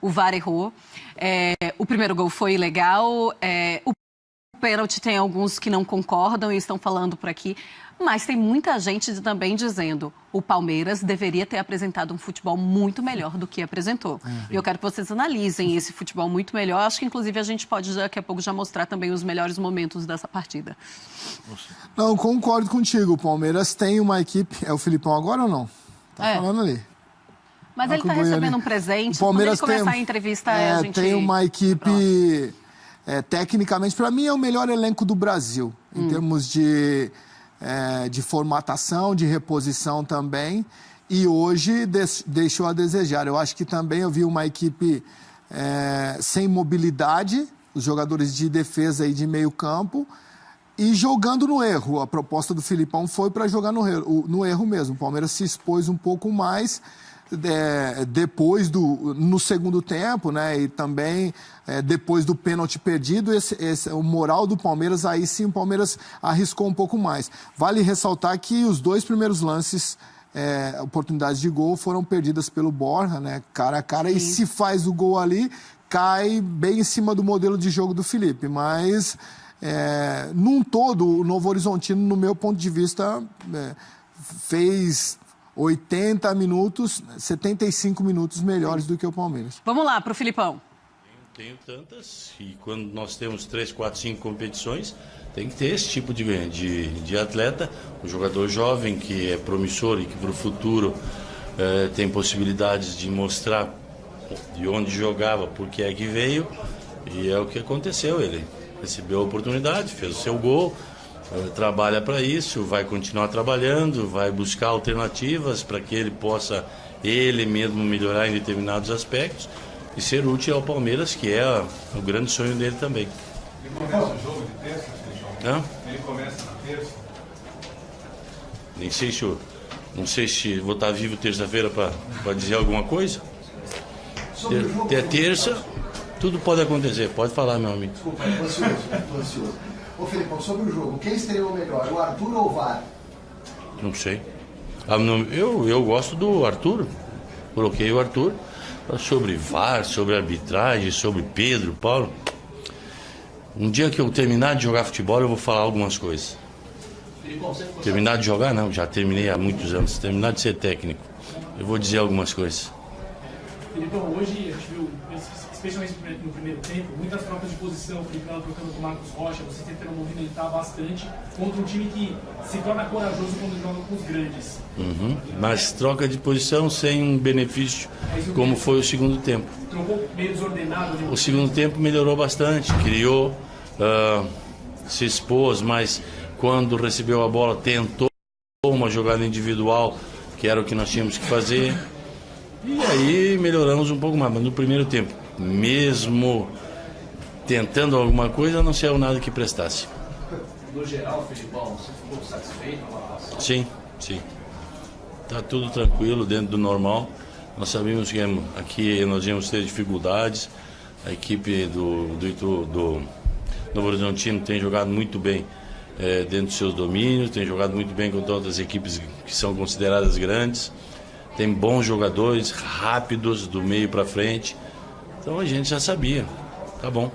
o VAR errou. O primeiro gol foi ilegal. O pênalti tem alguns que não concordam e estão falando por aqui. Mas tem muita gente também dizendo o Palmeiras deveria ter apresentado um futebol muito melhor do que apresentou. E eu quero que vocês analisem esse futebol muito melhor. Acho que, inclusive, a gente pode daqui a pouco já mostrar também os melhores momentos dessa partida. Não, concordo contigo. O Palmeiras tem uma equipe... É o Filipão agora ou não? Tá falando ali. Mas ele está recebendo um presente. O Palmeiras quando ele começar a entrevista, a gente... tem uma equipe... tecnicamente, para mim, é o melhor elenco do Brasil. Em termos de formatação, de reposição também, e hoje deixou a desejar. Eu acho que também eu vi uma equipe sem mobilidade, os jogadores de defesa e de meio campo, e jogando no erro. A proposta do Filipão foi para jogar no erro mesmo. O Palmeiras se expôs um pouco mais depois no segundo tempo, né? E também depois do pênalti perdido, o moral do Palmeiras, aí sim o Palmeiras arriscou um pouco mais. Vale ressaltar que os dois primeiros lances, oportunidades de gol, foram perdidas pelo Borja, né? Cara a cara, e se faz o gol ali, cai bem em cima do modelo de jogo do Felipe. Mas, num todo, o Novo Horizontino, no meu ponto de vista, fez 80 minutos, 75 minutos melhores do que o Palmeiras. Vamos lá, para o Filipão. Tenho tantas, e quando nós temos 3, 4, 5 competições, tem que ter esse tipo de atleta, um jogador jovem que é promissor e que para o futuro tem possibilidades de mostrar de onde jogava, por que é que veio, e é o que aconteceu. Ele recebeu a oportunidade, fez o seu gol, trabalha para isso, vai continuar trabalhando, vai buscar alternativas para que ele possa, ele mesmo, melhorar em determinados aspectos e ser útil ao Palmeiras, que é o grande sonho dele também. Ele começa o jogo de terça, Feijão? Ele começa na terça? Nem sei se não sei se vou estar vivo terça-feira para dizer alguma coisa. Até terça, tudo pode acontecer. Pode falar, meu amigo. Desculpa, estou ansioso. Ô, Felipão, sobre o jogo, quem estreou melhor, o Arthur ou o VAR? Não sei. Eu gosto do Arthur. Coloquei o Arthur. Sobre VAR, sobre arbitragem, sobre Pedro, Paulo. Um dia que eu terminar de jogar futebol, eu vou falar algumas coisas. Terminar de jogar, não, já terminei há muitos anos. Terminar de ser técnico, eu vou dizer algumas coisas. Felipão, hoje a gente viu, especialmente no primeiro tempo, muitas trocas de posição, o Felipão trocando com o Marcos Rocha, você tentando movimentar bastante contra um time que se torna corajoso quando joga com os grandes. Mas troca de posição sem benefício, como foi o segundo tempo. Trocou meio desordenado. O segundo tempo melhorou bastante, criou, se expôs, mas quando recebeu a bola tentou uma jogada individual, que era o que nós tínhamos que fazer. E aí melhoramos um pouco mais, mas no primeiro tempo, mesmo tentando alguma coisa, não saiu nada que prestasse. No geral, Felipão, você ficou satisfeito com a atuação? Sim. Está tudo tranquilo, dentro do normal. Nós sabíamos que aqui nós íamos ter dificuldades. A equipe do Novo Horizontino tem jogado muito bem dentro dos seus domínios, tem jogado muito bem com todas as equipes que são consideradas grandes. Tem bons jogadores, rápidos, do meio para frente. Então a gente já sabia. Tá bom.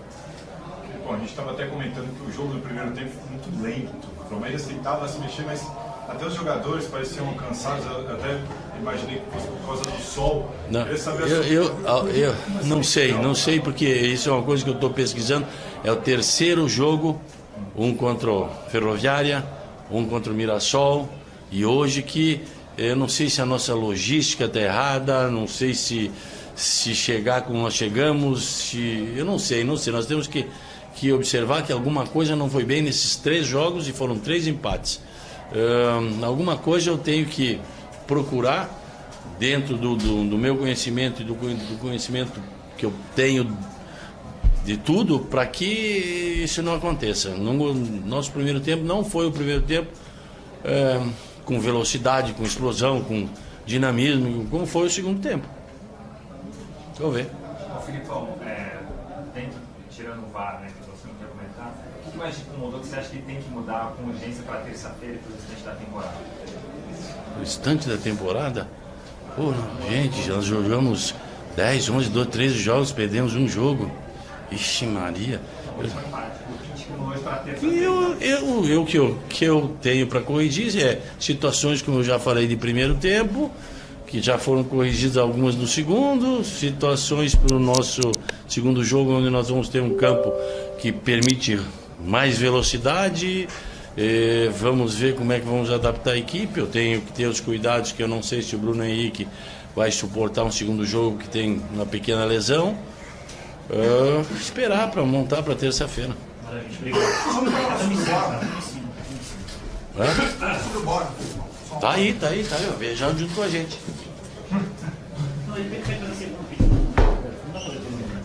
Bom, a gente estava até comentando que o jogo do primeiro tempo foi muito lento. O Palmeiras tentava se mexer, mas até os jogadores pareciam cansados. Eu até imaginei que fosse por causa do sol. Não, eu não sei, porque isso é uma coisa que eu estou pesquisando. É o terceiro jogo, um contra o Ferroviária, um contra o Mirassol, e hoje que eu não sei se a nossa logística está errada, não sei se chegar como nós chegamos, eu não sei. Nós temos que observar que alguma coisa não foi bem nesses 3 jogos e foram 3 empates. Alguma coisa eu tenho que procurar dentro do meu conhecimento e do conhecimento que eu tenho de tudo para que isso não aconteça. Nosso primeiro tempo não foi o primeiro tempo com velocidade, com explosão, com dinamismo, como foi o segundo tempo. Deixa eu ver. Filipão, tirando o VAR, né, que você não quer comentar, o que mais te incomodou que você acha que tem que mudar com urgência para terça-feira e para o restante da temporada? O restante da temporada? Pô, gente, nós jogamos 10, 11, 12, 13 jogos, perdemos um jogo. Ixi Maria. O que eu tenho para corrigir é situações, como eu já falei, de primeiro tempo, que já foram corrigidas algumas no segundo, situações para o nosso segundo jogo, onde nós vamos ter um campo que permite mais velocidade. Vamos ver como é que vamos adaptar a equipe. Eu tenho que ter os cuidados, que eu não sei se o Bruno Henrique vai suportar um segundo jogo que tem uma pequena lesão. Esperar para montar para terça-feira. Tá aí, viajando junto com a gente.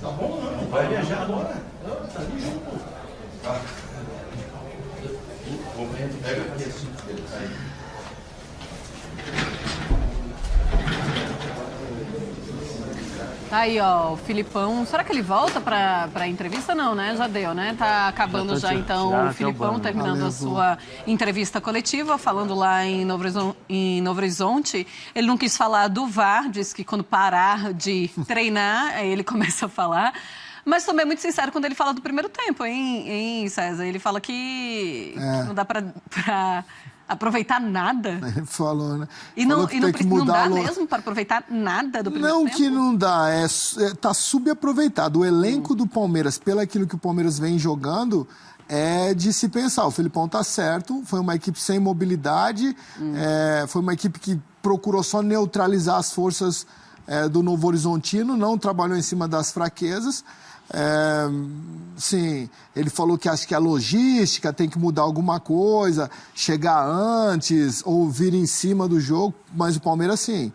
Tá bom, não? Vai viajar agora? Tá ali junto. O momento pega aqui. Tá aí, ó, o Filipão. Será que ele volta pra entrevista? Não, né? Já deu, né? Tá acabando já então o Filipão, terminando a sua entrevista coletiva, falando lá em Novo Horizonte. Ele não quis falar do VAR, disse que quando parar de treinar, aí ele começa a falar. Mas também é muito sincero quando ele fala do primeiro tempo, hein, César? Ele fala que não dá pra aproveitar nada. Ele falou, né? E não dá mesmo para aproveitar nada do primeiro tempo? Não que não dá, tá subaproveitado. O elenco do Palmeiras, pelo aquilo que o Palmeiras vem jogando, é de se pensar. O Felipão tá certo, foi uma equipe sem mobilidade, foi uma equipe que procurou só neutralizar as forças do Novo Horizontino, não trabalhou em cima das fraquezas. Sim, ele falou que acha que a logística tem que mudar alguma coisa, chegar antes ou vir em cima do jogo, mas o Palmeiras, sim,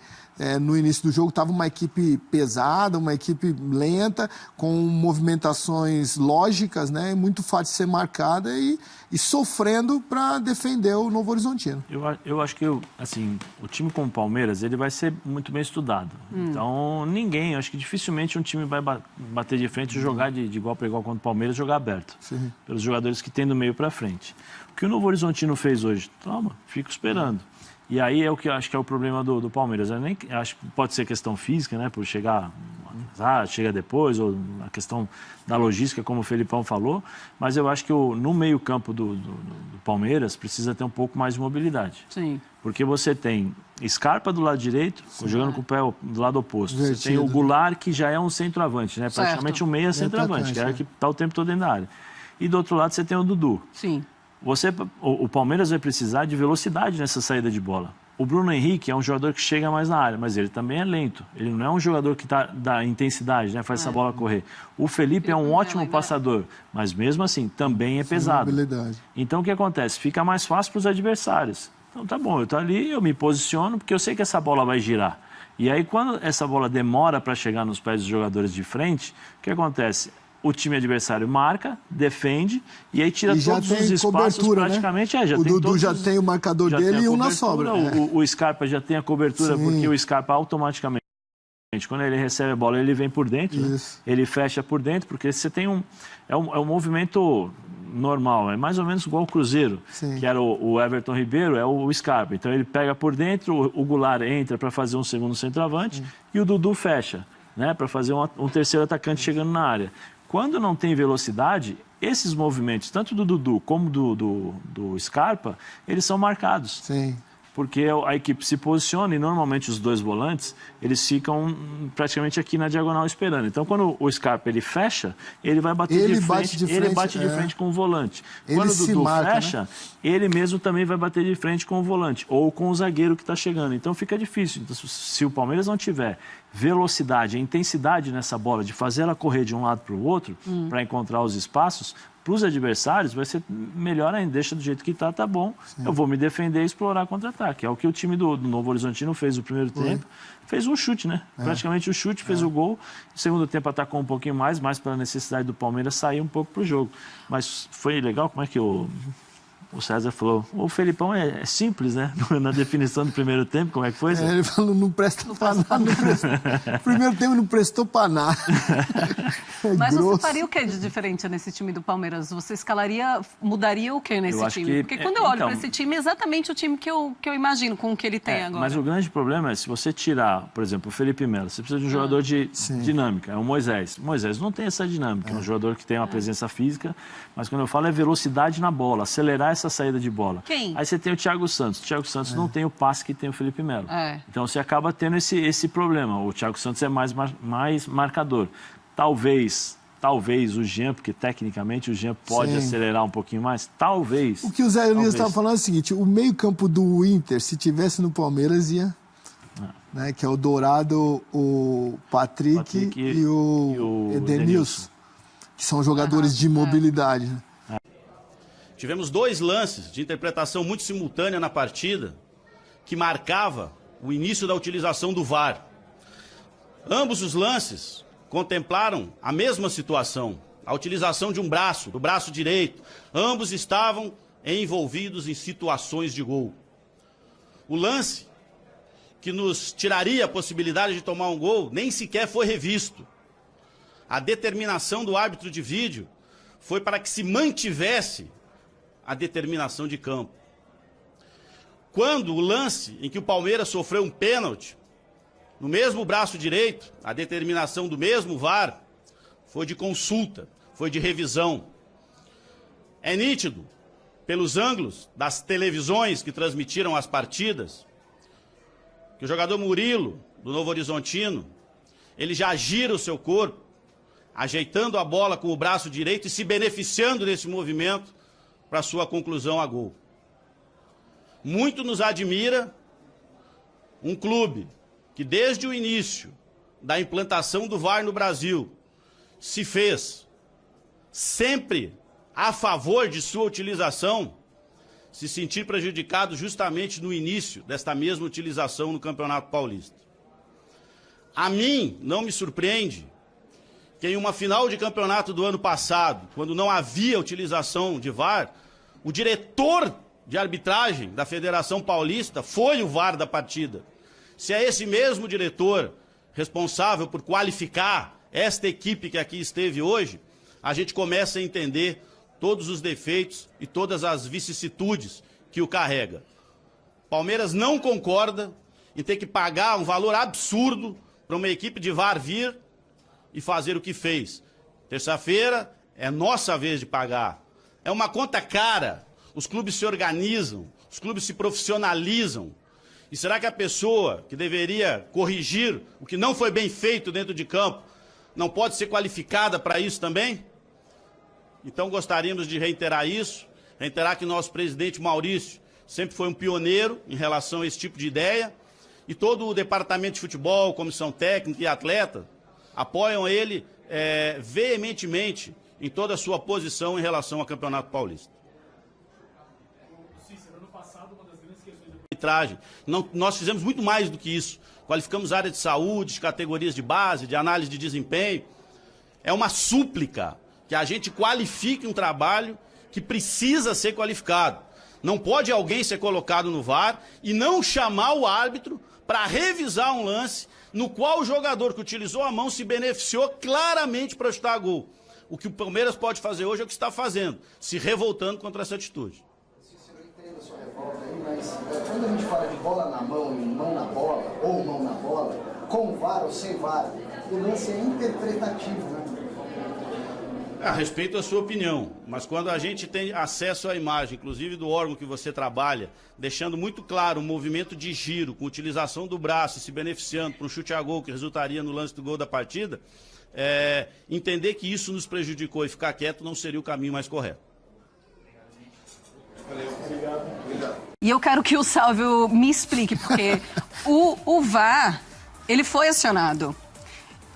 no início do jogo estava uma equipe pesada, uma equipe lenta, com movimentações lógicas, né, muito fácil de ser marcada e sofrendo para defender o Novo Horizontino. Eu acho que assim, o time como o Palmeiras ele vai ser muito bem estudado. Então, acho que dificilmente um time vai bater de frente e jogar de igual para igual contra o Palmeiras, jogar aberto. Sim. Pelos jogadores que tem do meio para frente. O que o Novo Horizontino fez hoje? Fico esperando. E aí é o que eu acho que é o problema do Palmeiras. Eu acho que pode ser questão física, né? Por chega depois, ou a questão da logística, como o Felipão falou. Mas eu acho que no meio-campo do Palmeiras precisa ter um pouco mais de mobilidade. Sim. Porque você tem Scarpa do lado direito, jogando com o pé do lado oposto. Você tem o Goulart, que já é um centroavante, né? Praticamente um meia centroavante, que é o que está o tempo todo dentro da área. E do outro lado você tem o Dudu. Sim. O Palmeiras vai precisar de velocidade nessa saída de bola. O Bruno Henrique é um jogador que chega mais na área, mas ele também é lento. Ele não é um jogador que dá intensidade, né? Faz essa bola correr. O Felipe é um ótimo passador, mas mesmo assim também é pesado. Então o que acontece? Fica mais fácil para os adversários. Então tá bom, eu tô ali, eu me posiciono, porque eu sei que essa bola vai girar. E aí quando essa bola demora para chegar nos pés dos jogadores de frente, o que acontece? O time adversário marca, defende e aí tira todos os espaços praticamente. Né? O Dudu já tem o marcador dele e um na sobra. O Scarpa já tem a cobertura, porque o Scarpa automaticamente, quando ele recebe a bola, ele vem por dentro, né? Ele fecha por dentro, porque você tem é um movimento normal, é mais ou menos igual o Cruzeiro, que era o Everton Ribeiro, é o Scarpa. Então ele pega por dentro, o Goulart entra para fazer um segundo centroavante e o Dudu fecha, né, para fazer um terceiro atacante chegando na área. Quando não tem velocidade, esses movimentos, tanto do Dudu como do Scarpa, eles são marcados. Sim. Porque a equipe se posiciona e normalmente os dois volantes, eles ficam praticamente aqui na diagonal esperando. Então, quando o Scarpa ele fecha, ele vai bater de frente, ele bate de frente com o volante. Quando o Dudu fecha, né? Ele mesmo também vai bater de frente com o volante ou com o zagueiro que está chegando. Então, fica difícil. Então, se o Palmeiras não tiver velocidade, a intensidade nessa bola de fazer ela correr de um lado para o outro, para encontrar os espaços, para os adversários vai ser melhor ainda. Deixa do jeito que está, tá bom. Sim. Eu vou me defender e explorar contra-ataque. É o que o time do Novo Horizontino fez no primeiro tempo. Fez um chute, né? Praticamente o chute, fez o gol. No segundo tempo atacou um pouquinho mais pela necessidade do Palmeiras sair um pouco para o jogo. Mas foi legal, como é que o César falou, o Felipão é simples, né? Na definição do primeiro tempo, como é que foi? Ele falou, não presta para nada. Primeiro tempo não prestou para nada. Mas grosso. você faria o que de diferente nesse time do Palmeiras? Você escalaria, mudaria o que nesse time? Porque quando eu olho para esse time, é exatamente o time que eu imagino com o que ele tem agora. Mas o grande problema é se você tirar, por exemplo, o Felipe Melo, você precisa de um jogador de dinâmica, é o Moisés. O Moisés não tem essa dinâmica, é um jogador que tem uma presença física, mas quando eu falo é velocidade na bola, acelerar essa saída de bola. Quem? Aí você tem o Thiago Santos. O Thiago Santos não tem o passe que tem o Felipe Melo. Então você acaba tendo esse problema. O Thiago Santos é mais marcador. Talvez o Jean, porque tecnicamente o Jean pode acelerar um pouquinho mais, talvez. O que o Zé Elias estava falando é o seguinte, o meio-campo do Inter, se tivesse no Palmeiras, ia... Né, que é o Dourado, o Patrick e o Edenilson, que são jogadores de mobilidade. Né? Tivemos 2 lances de interpretação muito simultânea na partida, que marcava o início da utilização do VAR. Ambos os lances contemplaram a mesma situação, a utilização de um braço, do braço direito. Ambos estavam envolvidos em situações de gol. O lance que nos tiraria a possibilidade de tomar um gol nem sequer foi revisto. A determinação do árbitro de vídeo foi para que se mantivesse a determinação de campo. Quando o lance em que o Palmeiras sofreu um pênalti, no mesmo braço direito, a determinação do mesmo VAR foi de consulta, foi de revisão. É nítido, pelos ângulos das televisões que transmitiram as partidas, que o jogador Murilo, do Novo Horizontino, ele já gira o seu corpo, ajeitando a bola com o braço direito e se beneficiando desse movimento para sua conclusão a gol. Muito nos admira um clube que desde o início da implantação do VAR no Brasil se fez sempre a favor de sua utilização, se sentir prejudicado justamente no início desta mesma utilização no Campeonato Paulista. A mim não me surpreende que em uma final de campeonato do ano passado, quando não havia utilização de VAR, o diretor de arbitragem da Federação Paulista foi o VAR da partida. Se é esse mesmo diretor responsável por qualificar esta equipe que aqui esteve hoje, a gente começa a entender todos os defeitos e todas as vicissitudes que o carrega. Palmeiras não concorda em ter que pagar um valor absurdo para uma equipe de VAR vir e fazer o que fez. Terça-feira é nossa vez de pagar. É uma conta cara. Os clubes se organizam, os clubes se profissionalizam. E será que a pessoa que deveria corrigir o que não foi bem feito dentro de campo não pode ser qualificada para isso também? Então gostaríamos de reiterar isso, reiterar que nosso presidente Maurício sempre foi um pioneiro em relação a esse tipo de ideia, e todo o departamento de futebol, comissão técnica e atleta apoiam ele veementemente em toda a sua posição em relação ao Campeonato Paulista. Ano passado, uma das grandes questões da arbitragem. Nós fizemos muito mais do que isso. Qualificamos área de saúde, de categorias de base, de análise de desempenho. É uma súplica que a gente qualifique um trabalho que precisa ser qualificado. Não pode alguém ser colocado no VAR e não chamar o árbitro para revisar um lance no qual o jogador que utilizou a mão se beneficiou claramente para chutar gol. O que o Palmeiras pode fazer hoje é o que está fazendo, se revoltando contra essa atitude. Eu entendo a sua revolta aí, mas quando a gente fala de bola na mão e mão na bola, ou mão na bola, com VAR ou sem VAR, o lance é interpretativo, né? A respeito da sua opinião, mas quando a gente tem acesso à imagem, inclusive do órgão que você trabalha, deixando muito claro o movimento de giro, com utilização do braço, se beneficiando para um chute a gol que resultaria no lance do gol da partida, entender que isso nos prejudicou e ficar quieto não seria o caminho mais correto. E eu quero que o Sálvio me explique, porque o VAR, ele foi acionado,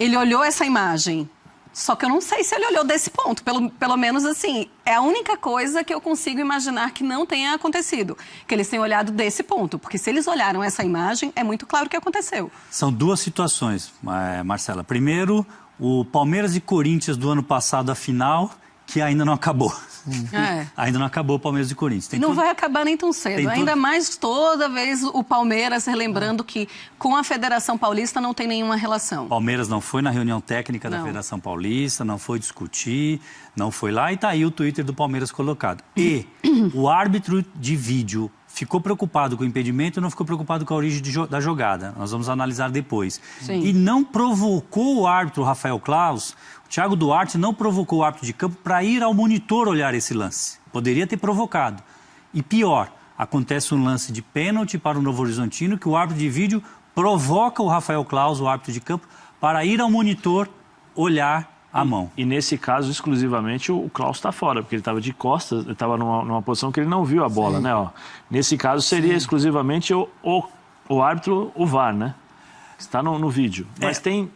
ele olhou essa imagem. Só que eu não sei se ele olhou desse ponto. Pelo menos, assim, é a única coisa que eu consigo imaginar que não tenha acontecido. Que eles tenham olhado desse ponto. Porque se eles olharam essa imagem, é muito claro o que aconteceu. São duas situações, Marcela. Primeiro, o Palmeiras e Corinthians do ano passado, a final, que ainda não acabou. Ainda não acabou o Palmeiras e Corinthians. Não vai acabar nem tão cedo. Ainda mais toda vez o Palmeiras relembrando que com a Federação Paulista não tem nenhuma relação. O Palmeiras não foi na reunião técnica da Federação Paulista, não foi discutir, não foi lá, e tá aí o Twitter do Palmeiras colocado. E o árbitro de vídeo ficou preocupado com o impedimento e não ficou preocupado com a origem da jogada. Nós vamos analisar depois. Sim. E não provocou o árbitro Rafael Claus, o Thiago Duarte não provocou o árbitro de campo para ir ao monitor olhar esse lance. Poderia ter provocado. E pior, acontece um lance de pênalti para o Novo Horizontino que o árbitro de vídeo provoca o Rafael Claus, o árbitro de campo, para ir ao monitor olhar a mão. E nesse caso, exclusivamente, o Claus está fora, porque ele estava de costas, ele estava numa posição que ele não viu a bola, né? Ó. Nesse caso, seria exclusivamente o árbitro, o VAR, né? Está no vídeo. Mas tem...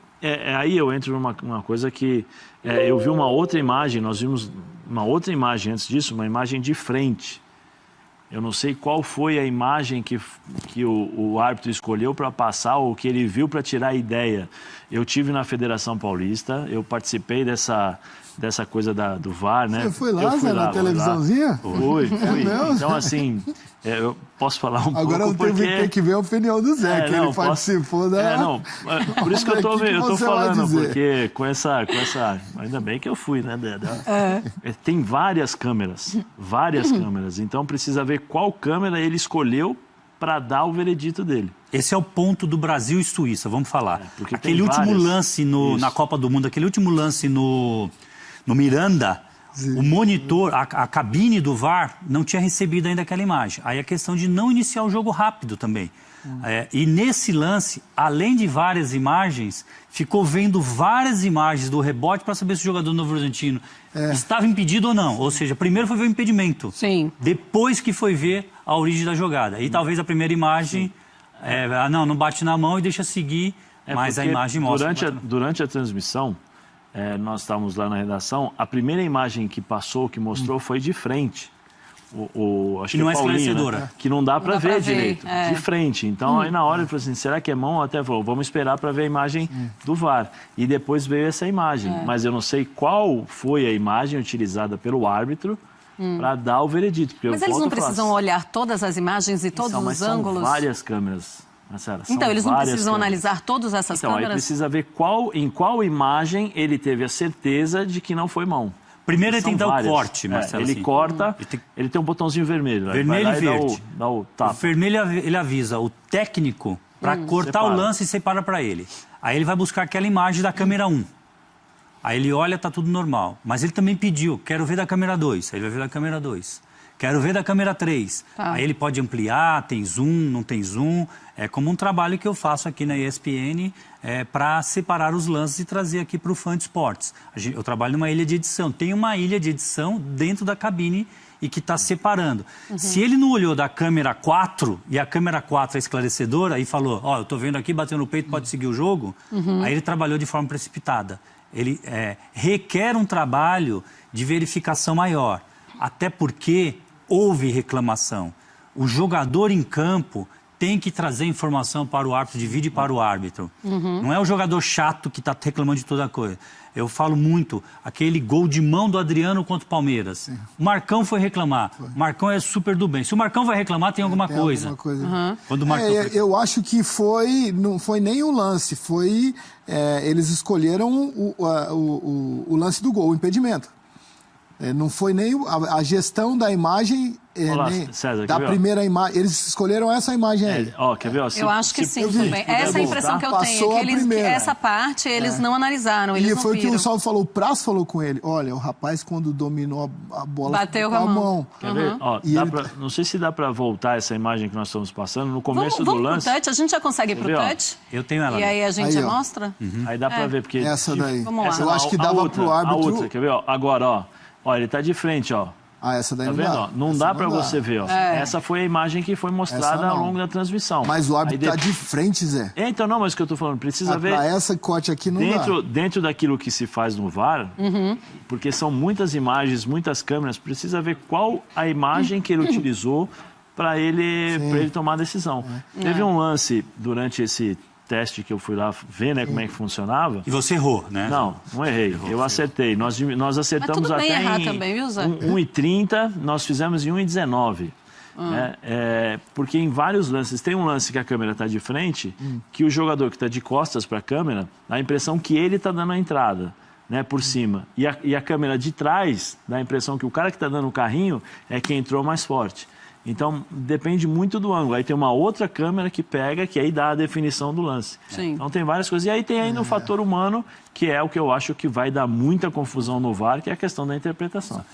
aí eu entro numa coisa que... eu vi uma outra imagem, nós vimos uma outra imagem antes disso, uma imagem de frente. Eu não sei qual foi a imagem que o árbitro escolheu para passar ou que ele viu para tirar a ideia. Eu tive na Federação Paulista, eu participei dessa coisa do VAR, né? Você foi lá, Zé, na televisãozinha? Fui. Então, assim, eu posso falar um Agora pouco porque... Agora tem que ver a opinião do Zé, que ele participou da... por isso que eu tô falando, porque com essa... Ainda bem que eu fui, né, tem várias câmeras, então precisa ver qual câmera ele escolheu para dar o veredito dele. Esse é o ponto do Brasil e Suíça, vamos falar. Aquele último lance na Copa do Mundo, aquele último lance no Miranda, o monitor, a cabine do VAR não tinha recebido ainda aquela imagem. Aí a questão de não iniciar o jogo rápido também. E nesse lance, além de várias imagens, ficou vendo várias imagens do rebote para saber se o jogador do Novo Horizontino estava impedido ou não. Ou seja, primeiro foi ver o impedimento. Sim. Depois que foi ver a origem da jogada. E talvez a primeira imagem, não bate na mão e deixa seguir, mas a imagem mostra. Durante a transmissão, nós estávamos lá na redação, a primeira imagem que passou, que mostrou, foi de frente. Acho que não é esclarecedora. Né? Que não dá para ver direito, de frente. Então, aí na hora ele falou assim, será que é mão? Até falou, vamos esperar para ver a imagem do VAR. E depois veio essa imagem. Mas eu não sei qual foi a imagem utilizada pelo árbitro para dar o veredito. Mas eles não precisam olhar todas as imagens e todos os ângulos? São várias câmeras. Marcela, então, eles não precisam analisar todas essas câmeras? Aí precisa ver em qual imagem ele teve a certeza de que não foi mão. Primeiro ele tem que dar o corte, Marcelo. Ele corta, ele tem um botãozinho vermelho. Vermelho e verde. Dá o tapa. O vermelho ele avisa o técnico para cortar o lance e separa para ele. Aí ele vai buscar aquela imagem da câmera 1. Aí ele olha, tá tudo normal. Mas ele também pediu, quero ver da câmera 2. Aí ele vai ver da câmera 2. Quero ver da câmera 3. Tá. Aí ele pode ampliar, tem zoom, não tem zoom. É como um trabalho que eu faço aqui na ESPN para separar os lances e trazer aqui para o Fã de Esportes. Eu trabalho numa ilha de edição. Tem uma ilha de edição dentro da cabine e que está separando. Se ele não olhou da câmera 4 e a câmera 4 é esclarecedora e falou, eu estou vendo aqui, bateu no peito, pode seguir o jogo, aí ele trabalhou de forma precipitada. Ele requer um trabalho de verificação maior. Até porque houve reclamação. O jogador em campo tem que trazer informação para o árbitro de vídeo e para o árbitro. Não é o jogador chato que está reclamando de toda coisa. Eu falo muito, aquele gol de mão do Adriano contra o Palmeiras. O Marcão foi reclamar. O Marcão é super do bem. Se o Marcão vai reclamar, tem alguma coisa. Quando o Marcão eu acho que não foi nem o lance, eles escolheram o lance do gol, o impedimento. Não foi nem a gestão da imagem, Olá, César, da primeira imagem. Eles escolheram essa imagem aí. Quer ver? Eu acho que sim também. Essa é a impressão que eu tenho. Que essa parte eles não analisaram, eles não foi viram. O que o Salvo falou, o Prazo falou com ele. Olha, o rapaz quando dominou a bola... Bateu com a mão. Quer ver? Não sei se dá para voltar essa imagem que nós estamos passando. No começo do lance... Pro touch? A gente já consegue ir pro touch? Eu tenho ela. E aí a gente já mostra? Aí dá para ver, porque... Essa daí. Vamos lá. Eu acho que dava pro árbitro... A outra, quer ver? Agora, Olha, ele está de frente, ó. Essa daí tá não vendo? dá. Não dá para você ver, ó. Essa foi a imagem que foi mostrada ao longo da transmissão. Mas o árbitro tá de frente, Zé. Então não, mas o que eu tô falando, precisa ver... Para essa corte aqui não dá. Dentro daquilo que se faz no VAR, porque são muitas imagens, muitas câmeras, precisa ver qual a imagem que ele utilizou para ele tomar a decisão. Teve um lance durante teste que eu fui lá ver, né, como é que funcionava. E você errou, né? Não errei. Eu acertei. Nós acertamos até errar em também, viu, Zé? 1,30, nós fizemos em 1,19. Porque em vários lances, tem um lance que a câmera está de frente, que o jogador que está de costas para a câmera, dá a impressão que ele está dando a entrada, né, por cima. E a câmera de trás dá a impressão que o cara que está dando o carrinho é quem entrou mais forte. Então, depende muito do ângulo. Aí tem uma outra câmera que pega, que aí dá a definição do lance. Sim. Então, tem várias coisas. E aí tem ainda o fator humano, que é o que eu acho que vai dar muita confusão no VAR, que é a questão da interpretação.